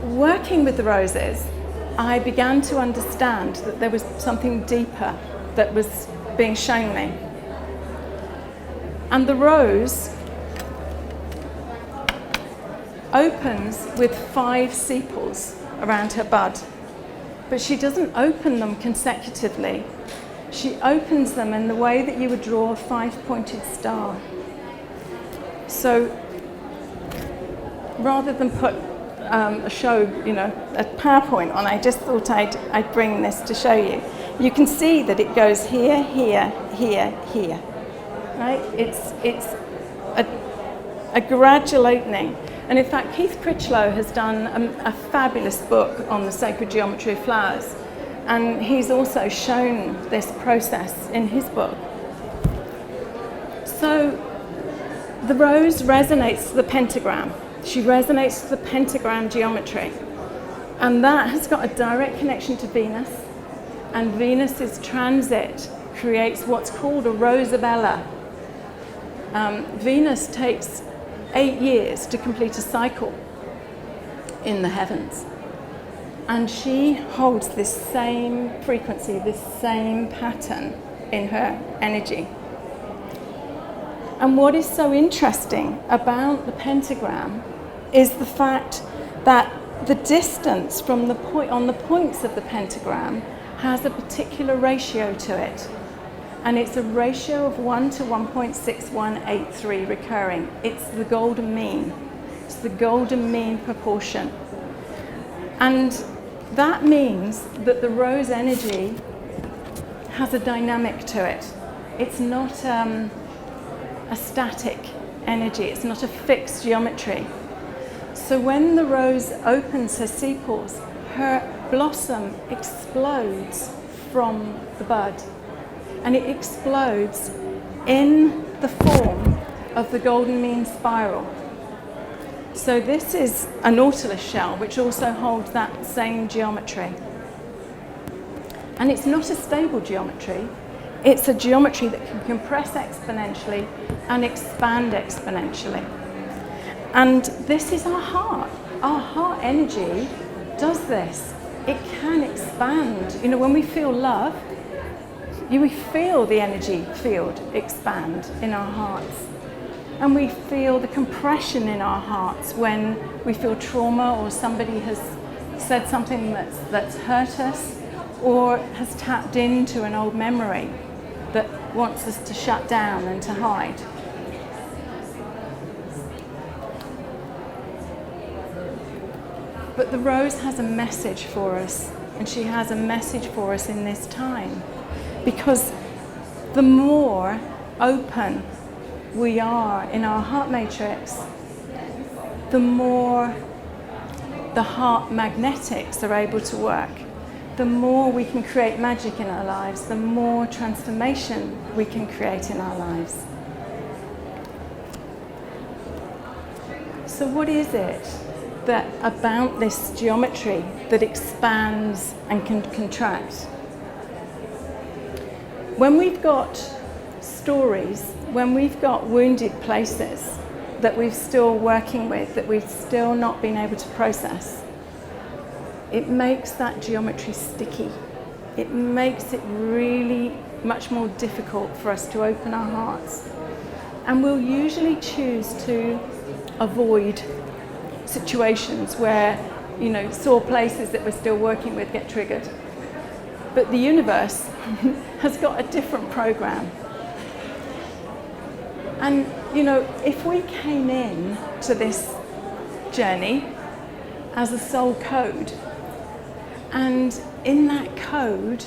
working with the roses, I began to understand that there was something deeper that was being shown me. And the rose opens with 5 sepals around her bud, but she doesn't open them consecutively. She opens them in the way that you would draw a 5-pointed star. So rather than put a PowerPoint on, I just thought I'd bring this to show you. You can see that it goes here, here, here, here, right? It's a gradual opening. And in fact, Keith Critchlow has done a fabulous book on the sacred geometry of flowers. And he's also shown this process in his book. So the rose resonates to the pentagram. She resonates to the pentagram geometry. And that has got a direct connection to Venus. And Venus's transit creates what's called a rosabella. Venus takes 8 years to complete a cycle in the heavens. And she holds this same frequency, this same pattern in her energy. And what is so interesting about the pentagram is the fact that the distance from the point on the points of the pentagram has a particular ratio to it. And it's a ratio of 1 to 1.6183 recurring. It's the golden mean. It's the golden mean proportion. And that means that the rose energy has a dynamic to it. It's not a static energy. It's not a fixed geometry. So when the rose opens her sepals, her blossom explodes from the bud. And it explodes in the form of the golden mean spiral. So this is a nautilus shell, which also holds that same geometry. And it's not a stable geometry. It's a geometry that can compress exponentially and expand exponentially. And this is our heart. Our heart energy does this. It can expand. You know, when we feel love, we feel the energy field expand in our hearts. And we feel the compression in our hearts when we feel trauma or somebody has said something that's hurt us or has tapped into an old memory that wants us to shut down and to hide. But the rose has a message for us, and she has a message for us in this time. Because the more open we are in our heart matrix, the more the heart magnetics are able to work. The more we can create magic in our lives, the more transformation we can create in our lives. So what is it about this geometry that expands and can contract? When we've got stories, when we've got wounded places that we're still working with, that we've still not been able to process, it makes that geometry sticky. It makes it really much more difficult for us to open our hearts. And we'll usually choose to avoid situations where, sore places that we're still working with get triggered. But the universe has got a different program. And, if we came in to this journey as a soul code, and in that code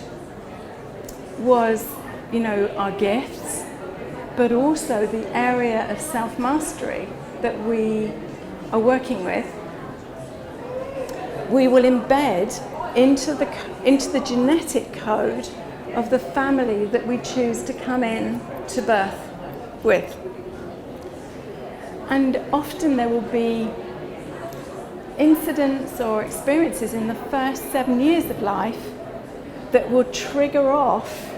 was, our gifts, but also the area of self-mastery that we are working with, we will embed into the genetic code of the family that we choose to come in to birth with. And often there will be incidents or experiences in the first 7 years of life that will trigger off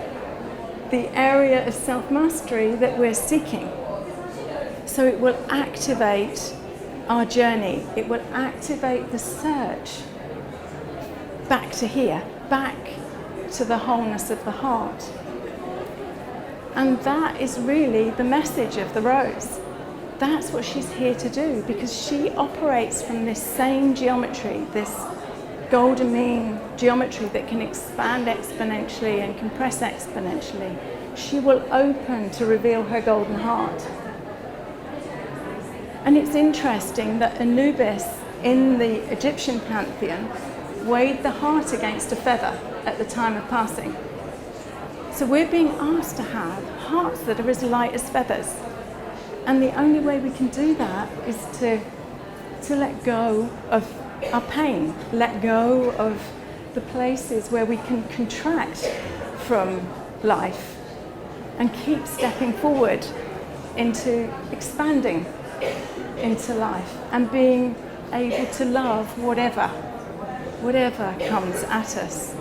the area of self-mastery that we're seeking. So it will activate our journey. It will activate the search back to here, back to the wholeness of the heart. And that is really the message of the rose. That's what she's here to do, because she operates from this same geometry, this golden mean geometry that can expand exponentially and compress exponentially. She will open to reveal her golden heart. And it's interesting that Anubis in the Egyptian pantheon weighed the heart against a feather at the time of passing. So we're being asked to have hearts that are as light as feathers. And the only way we can do that is to let go of our pain, let go of the places where we can contract from life and keep stepping forward into expanding into life and being able to love whatever comes at us.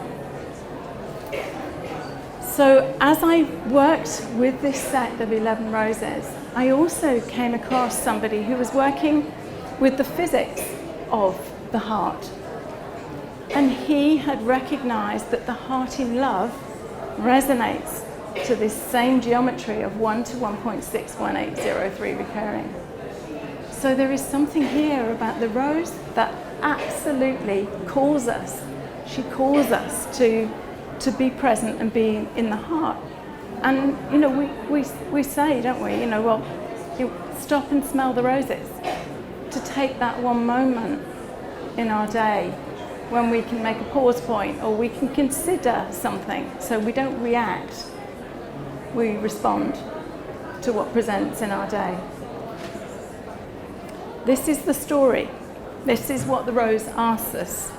So as I worked with this set of 11 roses, I also came across somebody who was working with the physics of the heart. And he had recognized that the heart in love resonates to this same geometry of 1 to 1.61803 recurring. So there is something here about the rose that absolutely calls us. She calls us to be present and be in the heart. And you know, we say, don't we, well, stop and smell the roses. To take that one moment in our day when we can make a pause point or we can consider something, so we don't react, we respond to what presents in our day. This is the story. This is what the rose asks us